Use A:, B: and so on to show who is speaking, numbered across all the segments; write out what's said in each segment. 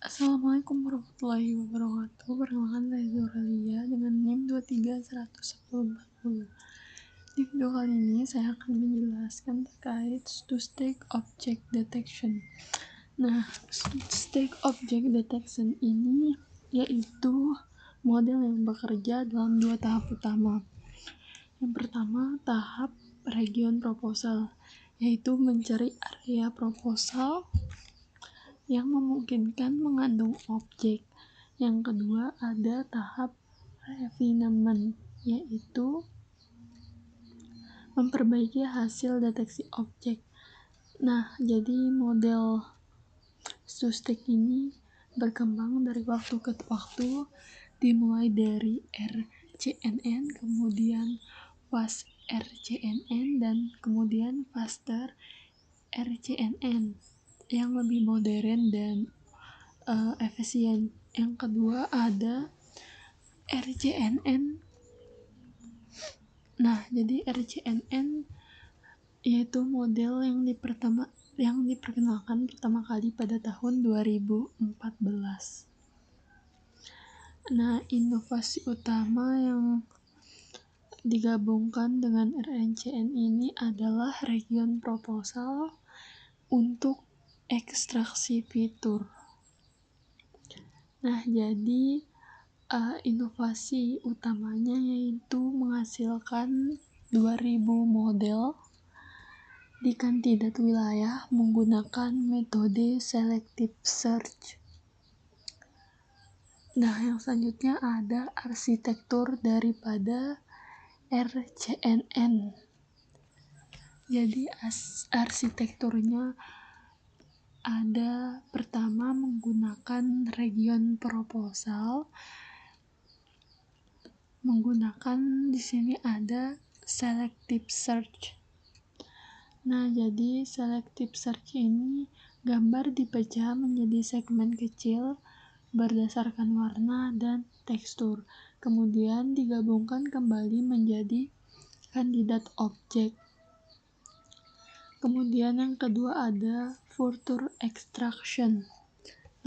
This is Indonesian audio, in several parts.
A: Assalamualaikum warahmatullahi wabarakatuh. Perkenalkan saya Zoralia dengan NIM 23.110.40. Di video kali ini saya akan menjelaskan terkait two-stage object detection. Nah, two-stage object detection ini yaitu model yang bekerja dalam dua tahap utama. Yang pertama, tahap region proposal, yaitu mencari area proposal yang memungkinkan mengandung objek. Yang kedua, ada tahap refinement, yaitu memperbaiki hasil deteksi objek. Nah, jadi model two-stage ini berkembang dari waktu ke waktu, dimulai dari RCNN, kemudian fast RCNN, dan kemudian faster RCNN yang lebih modern dan efisien. Yang kedua ada RCNN. Nah, jadi RCNN yaitu model yang diperkenalkan pertama kali pada tahun 2014. Nah, inovasi utama yang digabungkan dengan RCNN ini adalah region proposal untuk ekstraksi fitur. Nah, jadi inovasi utamanya yaitu menghasilkan 2000 model di kandidat wilayah menggunakan metode selective search. Nah, yang selanjutnya ada arsitektur daripada RCNN. Jadi arsitekturnya ada pertama menggunakan region proposal, menggunakan di sini ada selective search. Nah, jadi selective search ini gambar dipecah menjadi segmen kecil berdasarkan warna dan tekstur, kemudian digabungkan kembali menjadi kandidat objek. Kemudian yang kedua ada feature extraction.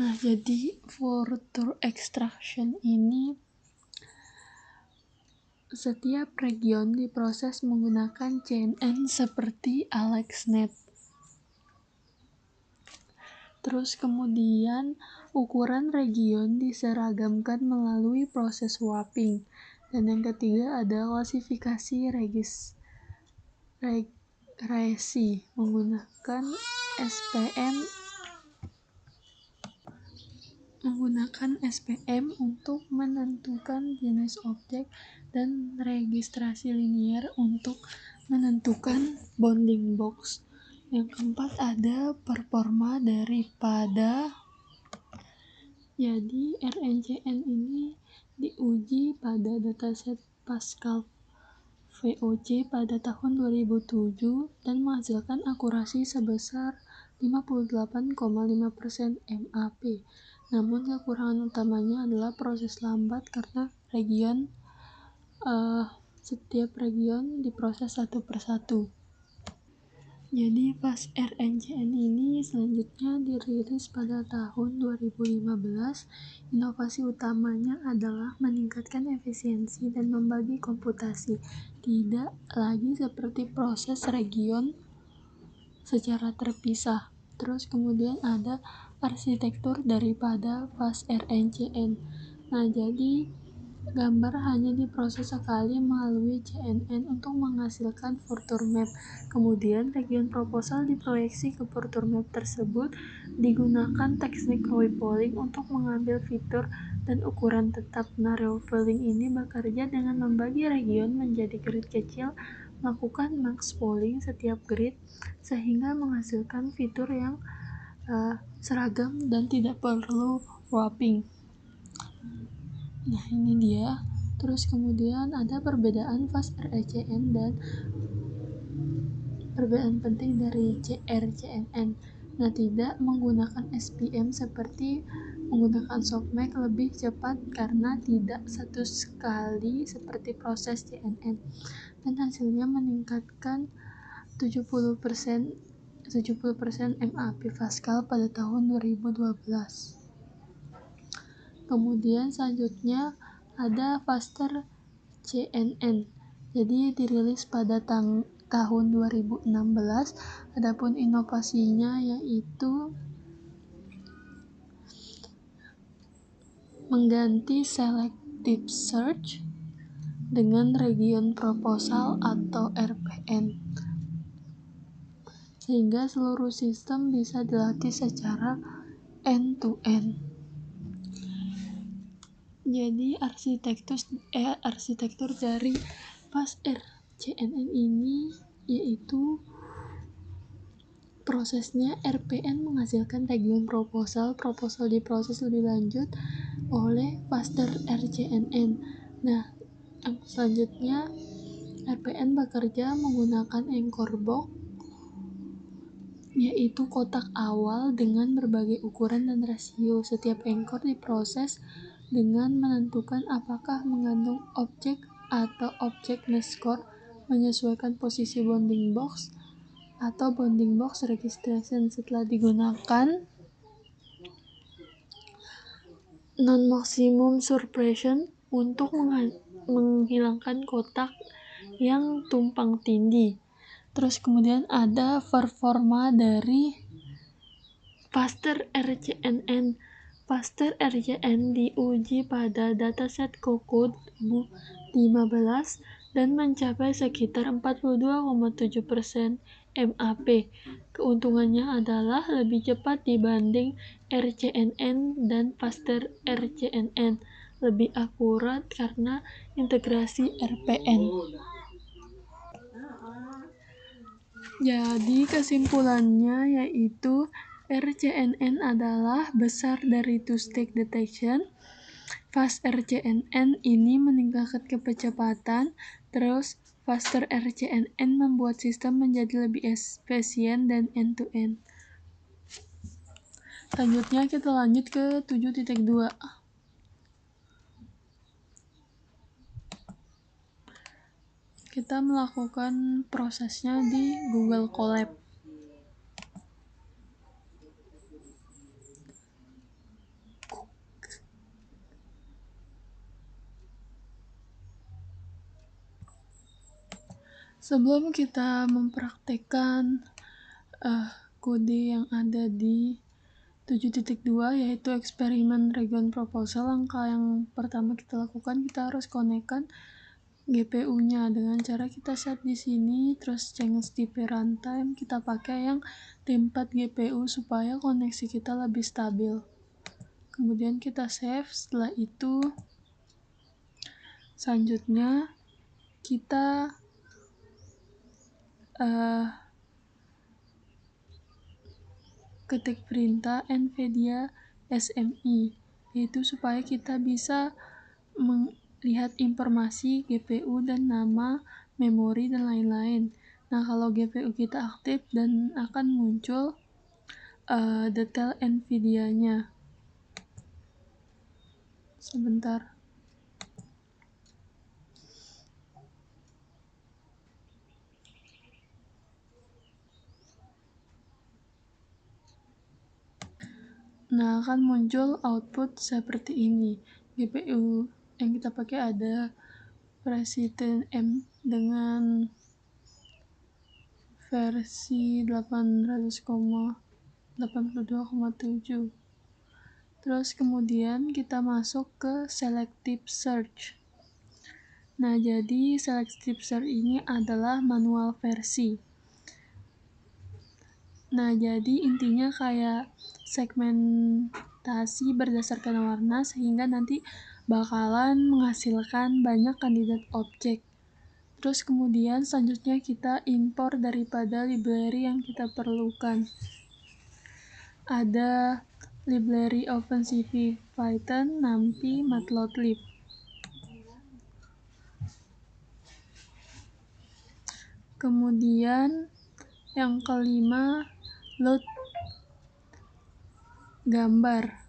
A: Nah, jadi feature extraction ini setiap region diproses menggunakan CNN seperti AlexNet. Terus kemudian ukuran region diseragamkan melalui proses swapping. Dan yang ketiga ada klasifikasi regresi menggunakan SPM untuk menentukan jenis objek dan registrasi linier untuk menentukan bounding box. Yang keempat ada performa daripada, jadi RNCN ini diuji pada dataset Pascal VOC pada tahun 2007 dan menghasilkan akurasi sebesar 58,5% MAP. Namun kekurangan utamanya adalah proses lambat karena setiap region diproses satu persatu. Jadi fast RNCN ini selanjutnya dirilis pada tahun 2015. Inovasi utamanya adalah meningkatkan efisiensi dan membagi komputasi, tidak lagi seperti proses region secara terpisah. Terus kemudian ada arsitektur daripada fast RNCN. Nah, jadi gambar hanya diproses sekali melalui CNN untuk menghasilkan future map. Kemudian region proposal diproyeksi ke future map tersebut. Digunakan teknik refolling untuk mengambil fitur dan ukuran tetap. Nah, refolling ini bekerja dengan membagi region menjadi grid kecil, melakukan max polling setiap grid sehingga menghasilkan fitur yang seragam dan tidak perlu swapping. Nah, ini dia. Terus kemudian ada perbedaan fast RCN dan perbedaan penting dari RCNN. Nah, tidak menggunakan SPM seperti menggunakan softmax lebih cepat karena tidak satu sekali seperti proses CNN. Dan hasilnya meningkatkan 70% MAP Pascal pada tahun 2012. Kemudian selanjutnya ada Faster CNN. Jadi dirilis pada tahun 2016. Adapun inovasinya yaitu mengganti selective search dengan region proposal atau RPN, sehingga seluruh sistem bisa dilatih secara end-to-end. Jadi arsitektur dari FastRCNN ini yaitu prosesnya RPN menghasilkan region proposal diproses lebih lanjut oleh FastRCNN. Nah, selanjutnya RPN bekerja menggunakan anchor box, yaitu kotak awal dengan berbagai ukuran dan rasio. Setiap anchor diproses dengan menentukan apakah mengandung objek atau objekness score, menyesuaikan posisi bounding box atau bounding box registration. Setelah digunakan, non-maximum suppression untuk menghilangkan kotak yang tumpang tindih. Terus kemudian ada performa dari FastRCNN. FastRCN diuji pada dataset COCO 2015 dan mencapai sekitar 42,7% MAP. Keuntungannya adalah lebih cepat dibanding RCNN dan FastRCNN, lebih akurat karena integrasi RPN. Jadi kesimpulannya yaitu RCNN adalah besar dari two-stage detection. FastRCNN ini meningkatkan kecepatan, terus FastRCNN membuat sistem menjadi lebih efisien dan end-to-end. Selanjutnya kita lanjut ke 7.2. Kita melakukan prosesnya di Google Colab. Sebelum kita mempraktekkan kode yang ada di 7.2 yaitu eksperimen region proposal, langkah yang pertama kita lakukan, kita harus konekkan GPU-nya dengan cara kita set di sini, terus change type runtime kita pakai yang tempat GPU supaya koneksi kita lebih stabil. Kemudian kita save. Setelah itu selanjutnya kita ketik perintah NVIDIA SMI, yaitu supaya kita bisa melihat informasi GPU dan nama, memori, dan lain-lain. Nah, kalau GPU kita aktif dan akan muncul detail NVIDIA-nya. Sebentar. Nah, akan muncul output seperti ini. GPU yang kita pakai ada Precision M dengan versi 800,82,7. Terus kemudian kita masuk ke selective search. Nah, jadi selective search ini adalah manual versi. Nah, jadi intinya kayak segmentasi berdasarkan warna sehingga nanti bakalan menghasilkan banyak kandidat objek. Terus kemudian selanjutnya kita impor daripada library yang kita perlukan. Ada library OpenCV, Python, NumPy, Matplotlib. Kemudian yang kelima, load gambar.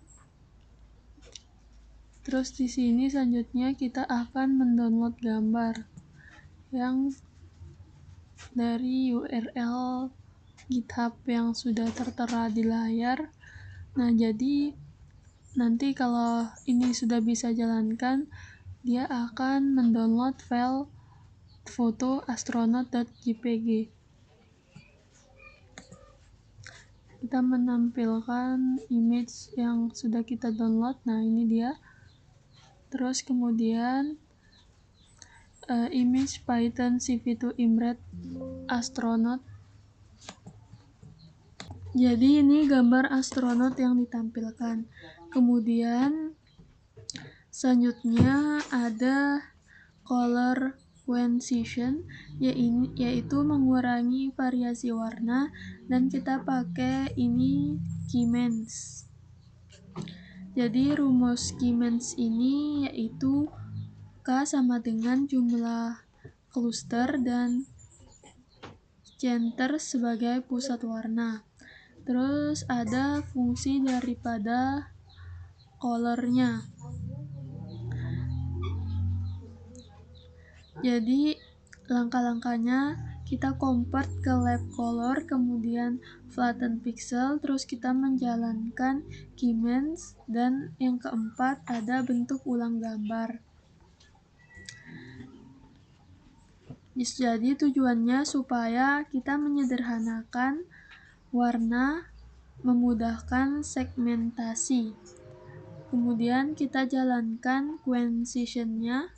A: Terus di sini selanjutnya kita akan mendownload gambar yang dari URL GitHub yang sudah tertera di layar. Nah, jadi nanti kalau ini sudah bisa jalankan, dia akan mendownload file foto astronaut.jpg. Kita menampilkan image yang sudah kita download. Nah, ini dia. Terus kemudian image Python CV2 Imret astronaut. Jadi ini gambar astronot yang ditampilkan. Kemudian selanjutnya ada color quantization, yaitu mengurangi variasi warna, dan kita pakai ini Keymenes. Jadi rumus Keymenes ini yaitu K sama dengan jumlah cluster dan center sebagai pusat warna. Terus ada fungsi daripada colornya. Jadi langkah-langkahnya kita convert ke lab color, kemudian flatten pixel, terus kita menjalankan Keymenes, dan yang keempat ada bentuk ulang gambar. Jadi tujuannya supaya kita menyederhanakan warna, memudahkan segmentasi. Kemudian kita jalankan quantization-nya.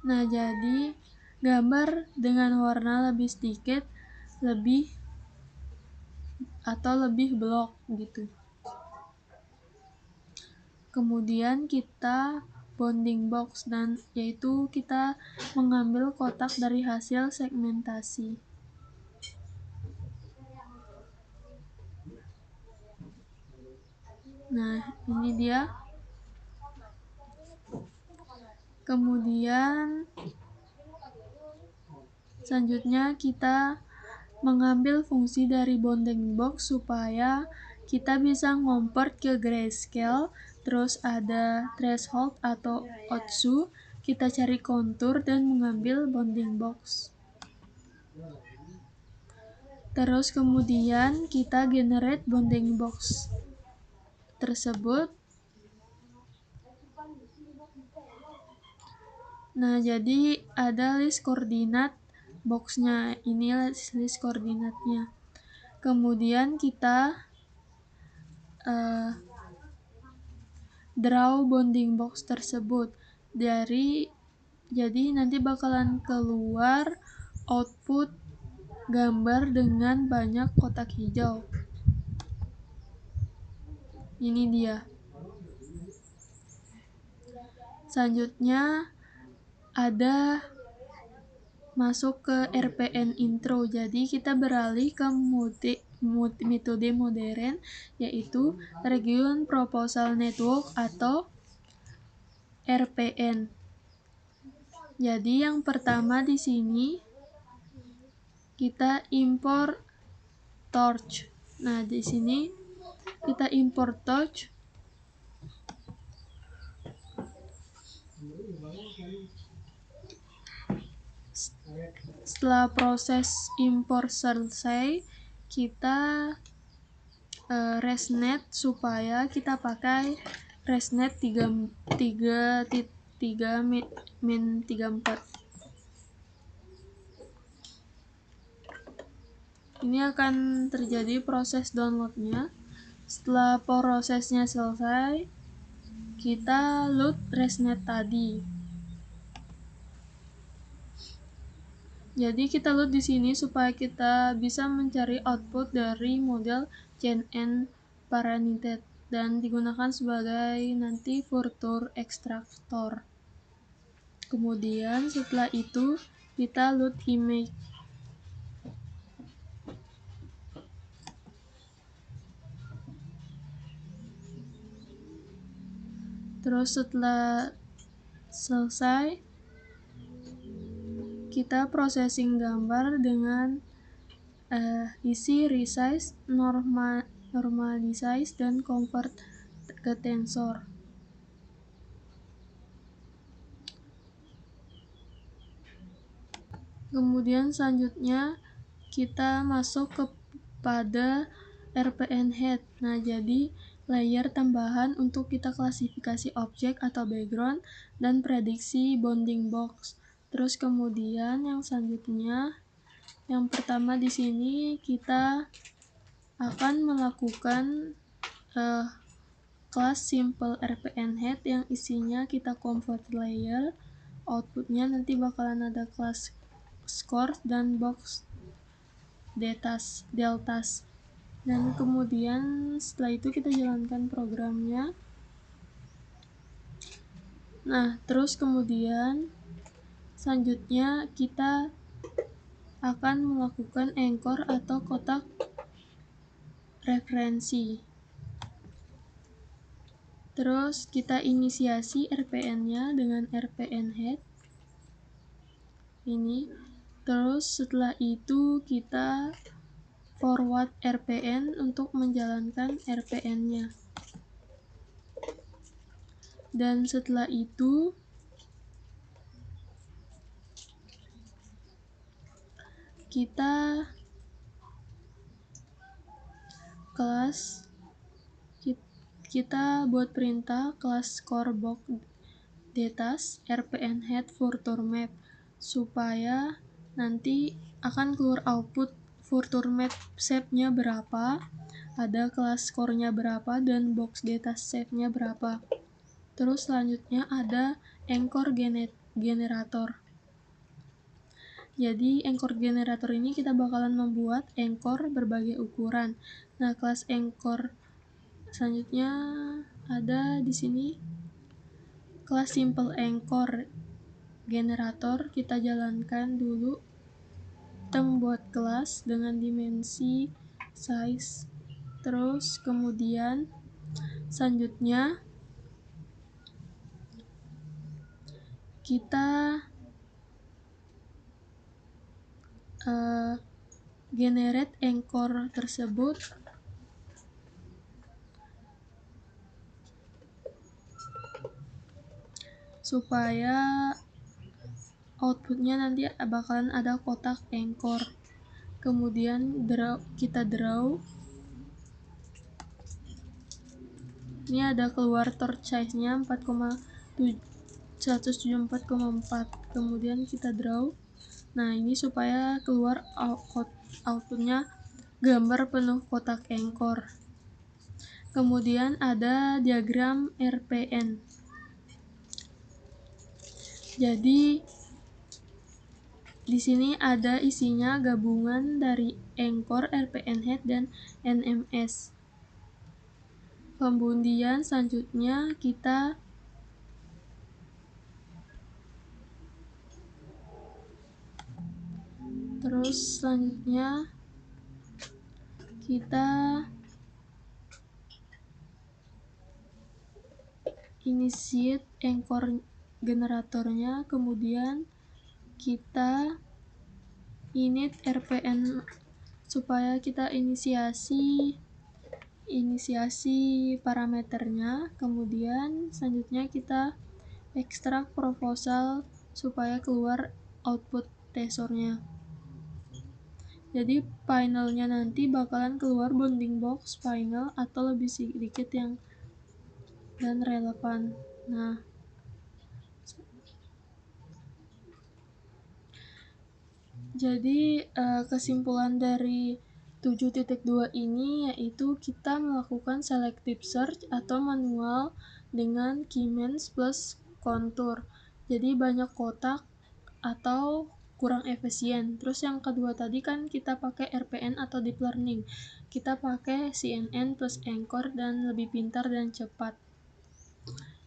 A: Nah, jadi gambar dengan warna lebih sedikit, lebih blok gitu. Kemudian kita bounding box, dan yaitu kita mengambil kotak dari hasil segmentasi. Nah, ini dia. Kemudian selanjutnya kita mengambil fungsi dari bounding box supaya kita bisa ngomport ke grayscale. Terus ada threshold atau outsu, kita cari kontur dan mengambil bounding box. Terus kemudian kita generate bounding box tersebut. Nah, jadi ada list koordinat boxnya, ini list koordinatnya. Kemudian kita draw bounding box tersebut. Jadi nanti bakalan keluar output gambar dengan banyak kotak hijau. Ini dia. Selanjutnya ada masuk ke RPN intro. Jadi kita beralih ke metode modern, yaitu Region Proposal Network atau RPN. Jadi yang pertama di sini kita import torch. Nah, di sini kita import torch. Setelah proses import selesai, kita ResNet supaya kita pakai ResNet 3.3-34. Ini akan terjadi proses downloadnya. Setelah prosesnya selesai, kita load ResNet tadi. Jadi kita load di sini supaya kita bisa mencari output dari model CNN Paraneted dan digunakan sebagai nanti Further Extractor. Kemudian setelah itu kita load image. Terus setelah selesai, kita processing gambar dengan isi, resize, normalize, dan convert ke tensor. Kemudian selanjutnya kita masuk kepada RPN head. Nah, jadi layer tambahan untuk kita klasifikasi objek atau background dan prediksi bounding box. Terus kemudian yang selanjutnya, yang pertama di sini kita akan melakukan kelas simple RPN head yang isinya kita convert layer. Outputnya nanti bakalan ada kelas score dan box deltas. Dan kemudian setelah itu kita jalankan programnya. Nah, terus kemudian selanjutnya kita akan melakukan anchor atau kotak referensi. Terus kita inisiasi RPN-nya dengan RPN head. Ini. Terus setelah itu kita forward RPN untuk menjalankan RPN-nya. Dan setelah itu kita buat perintah kelas core box detas RPN head future map supaya nanti akan keluar output future map shape-nya berapa, ada kelas core-nya berapa, dan box data shape-nya berapa. Terus selanjutnya ada anchor generator. Jadi anchor generator ini kita bakalan membuat anchor berbagai ukuran. Nah, kelas anchor selanjutnya ada di sini kelas simple anchor generator. Kita jalankan dulu. Kita membuat kelas dengan dimensi size. Terus kemudian selanjutnya kita generate anchor tersebut supaya outputnya nanti bakalan ada kotak anchor. Kemudian kita draw. Ini ada keluar torch size-nya 174,4. Kemudian kita draw. Nah, ini supaya keluar outputnya gambar penuh kotak anchor. Kemudian ada diagram RPN. Jadi di sini ada isinya gabungan dari anchor, RPN head, dan NMS. Kemudian selanjutnya kita initiate anchor generatornya, kemudian kita init RPN supaya kita inisiasi parameternya. Kemudian selanjutnya kita ekstrak proposal supaya keluar output tesornya. Jadi finalnya nanti bakalan keluar bounding box final atau lebih sedikit yang dan relevan. Nah, jadi kesimpulan dari 7.2 ini yaitu kita melakukan selective search atau manual dengan Keymeans plus contour. Jadi banyak kotak atau kurang efisien. Terus yang kedua tadi kan kita pakai RPN atau deep learning. Kita pakai CNN plus anchor dan lebih pintar dan cepat.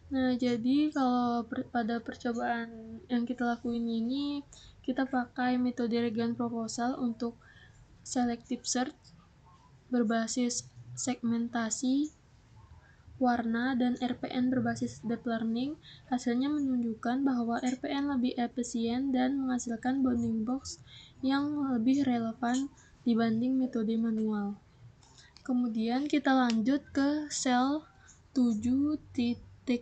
A: Nah, jadi kalau pada percobaan yang kita lakuin ini, kita pakai metode regression proposal untuk selective search berbasis segmentasi warna dan RPN berbasis deep learning. Hasilnya menunjukkan bahwa RPN lebih efisien dan menghasilkan bounding box yang lebih relevan dibanding metode manual. Kemudian kita lanjut ke sel 7.3.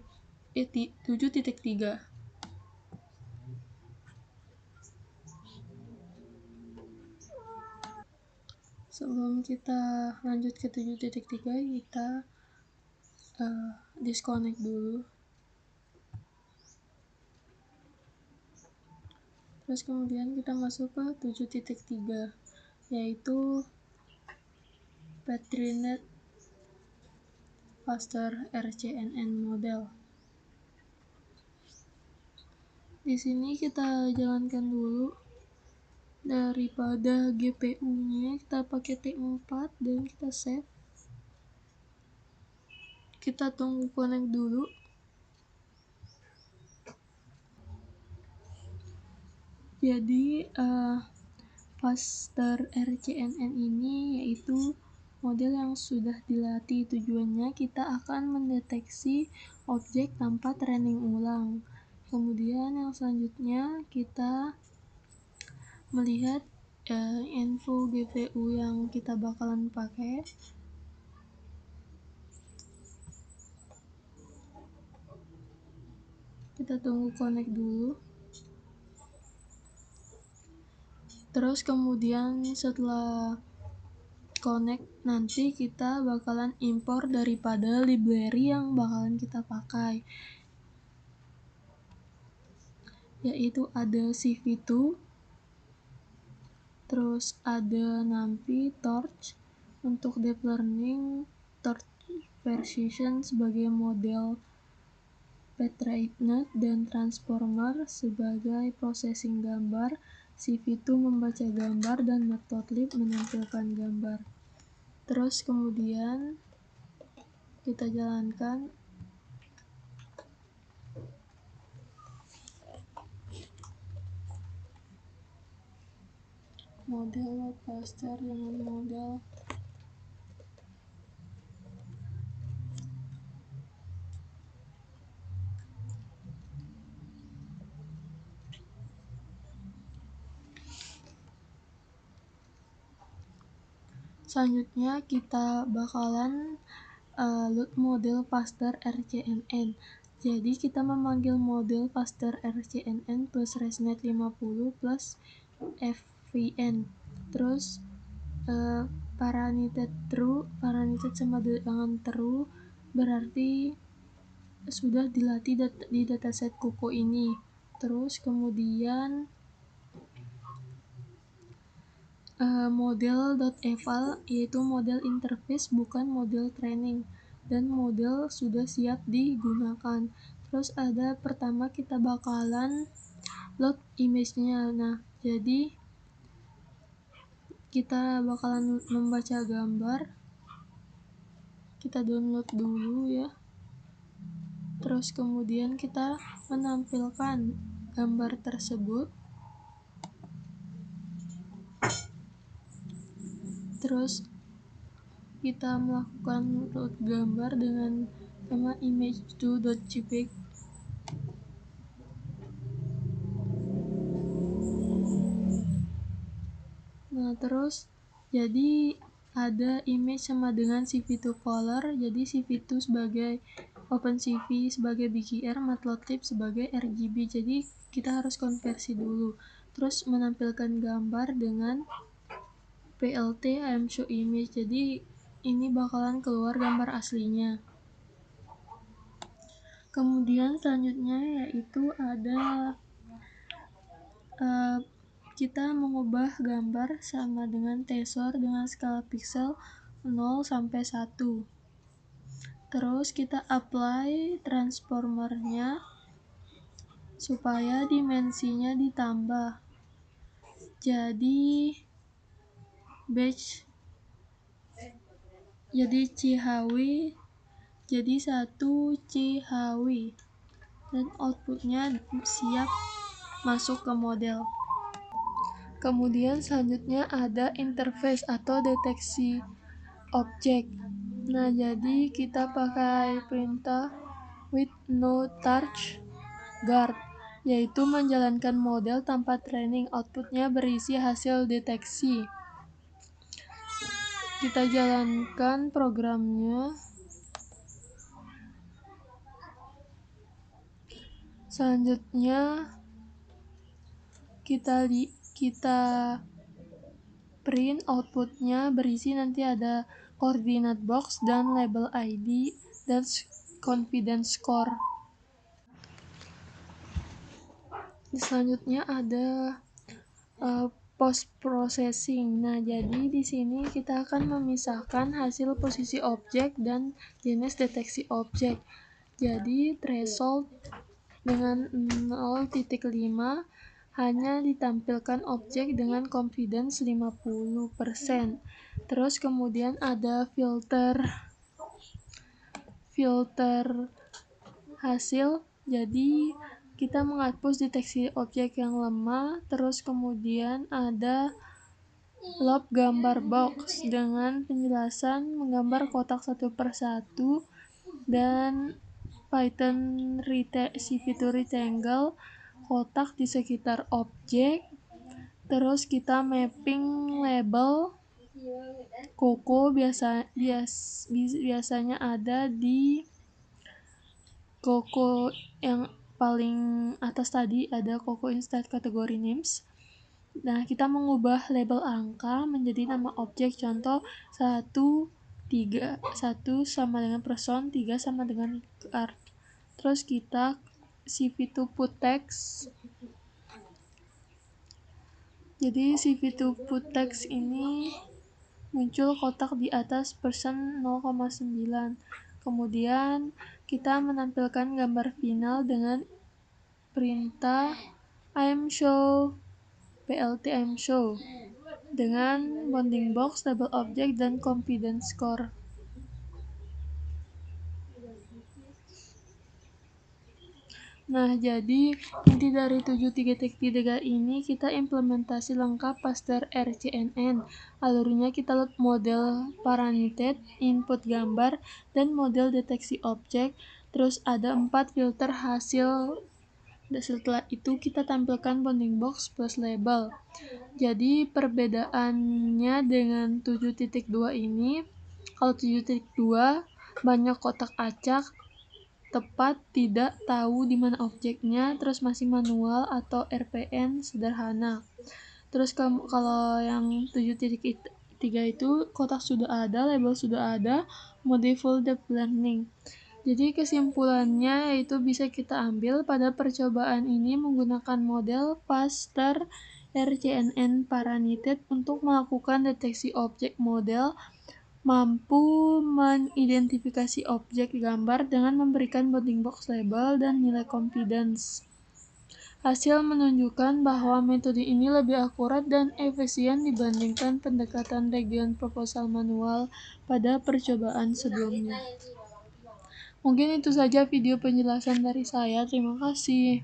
A: Sebelum kita lanjut ke 7.3, kita disconnect dulu. Terus kemudian kita masuk ke 7.3, yaitu Patrinet Faster RCNN model. Di sini kita jalankan dulu. Daripada GPU-nya kita pakai T4 dan kita save. Kita tunggu connect dulu. Jadi Faster RCNN ini yaitu model yang sudah dilatih. Tujuannya kita akan mendeteksi objek tanpa training ulang. Kemudian yang selanjutnya kita melihat info GPU yang kita bakalan pakai. Kita tunggu connect dulu. Terus kemudian setelah connect nanti kita bakalan impor daripada library yang bakalan kita pakai, yaitu ada CV2, terus ada NumPy, Torch untuk deep learning, Torch version sebagai model PatriNet dan Transformer sebagai processing gambar, CV2 membaca gambar, dan Matplotlib menampilkan gambar. Terus kemudian kita jalankan. Model Faster dengan model selanjutnya kita bakalan load model Faster RCNN. Jadi kita memanggil model Faster RCNN plus ResNet 50 plus FVN. Terus parameter sama dengan true berarti sudah dilatih di dataset Kuku ini. Terus kemudian model.eval yaitu model interface bukan model training, dan model sudah siap digunakan. Terus ada pertama kita bakalan load image-nya. Nah, jadi kita bakalan membaca gambar. Kita download dulu ya. Terus kemudian kita menampilkan gambar tersebut. Terus kita melakukan load gambar dengan nama image2.jpg. Nah, terus jadi ada image sama dengan CV2 color. Jadi CV2 sebagai OpenCV sebagai BGR, Matplotlib sebagai RGB. Jadi kita harus konversi dulu. Terus menampilkan gambar dengan PLT ImShowImage. Jadi ini bakalan keluar gambar aslinya. Kemudian selanjutnya yaitu ada kita mengubah gambar sama dengan tensor dengan skala pixel 0 sampai 1. Terus kita apply transformernya supaya dimensinya ditambah. Jadi batch jadi Cihawi jadi 1 Cihawi, dan outputnya siap masuk ke model. Kemudian selanjutnya ada interface atau deteksi objek. Nah, jadi kita pakai perintah with no touch guard, yaitu menjalankan model tanpa training. Outputnya berisi hasil deteksi. Kita jalankan programnya. Selanjutnya kita print outputnya berisi nanti ada coordinate box dan label ID dan confidence score. Selanjutnya ada post processing. Nah, jadi di sini kita akan memisahkan hasil posisi objek dan jenis deteksi objek. Jadi threshold dengan 0.5 hanya ditampilkan objek dengan confidence 50%. Terus kemudian ada filter hasil. Jadi kita menghapus deteksi objek yang lemah. Terus kemudian ada lob gambar box dengan penjelasan menggambar kotak satu persatu dan Python fitur rectangle kotak di sekitar objek. Terus kita mapping label Coco biasanya ada di Coco yang paling atas tadi ada Coco Inside Category Names. Nah, kita mengubah label angka menjadi nama objek. Contoh 1 sama dengan person, 3 sama dengan card. Terus kita CV2 put text. Jadi CV2 put text ini muncul kotak di atas person 0,9. Kemudian kita menampilkan gambar final dengan perintah imshow plt imshow dengan bounding box, label object, dan confidence score. Nah, jadi inti dari 7.3 ini kita implementasi lengkap Pasteur RCNN. Alurnya kita lihat model parameter, input gambar, dan model deteksi objek. Terus ada 4 filter hasil. Dan setelah itu kita tampilkan bounding box plus label. Jadi perbedaannya dengan 7.2 ini, kalau 7.2 banyak kotak acak, tepat, tidak tahu di mana objeknya, terus masih manual atau RPN sederhana. Terus kalau yang 7.3 itu kotak sudah ada, label sudah ada, mode full depth learning. Jadi kesimpulannya itu bisa kita ambil pada percobaan ini menggunakan model Pasteur RCNN Paraneted untuk melakukan deteksi objek model mampu mengidentifikasi objek gambar dengan memberikan bounding box label dan nilai confidence. Hasil menunjukkan bahwa metode ini lebih akurat dan efisien dibandingkan pendekatan region proposal manual pada percobaan sebelumnya. Mungkin itu saja video penjelasan dari saya. Terima kasih.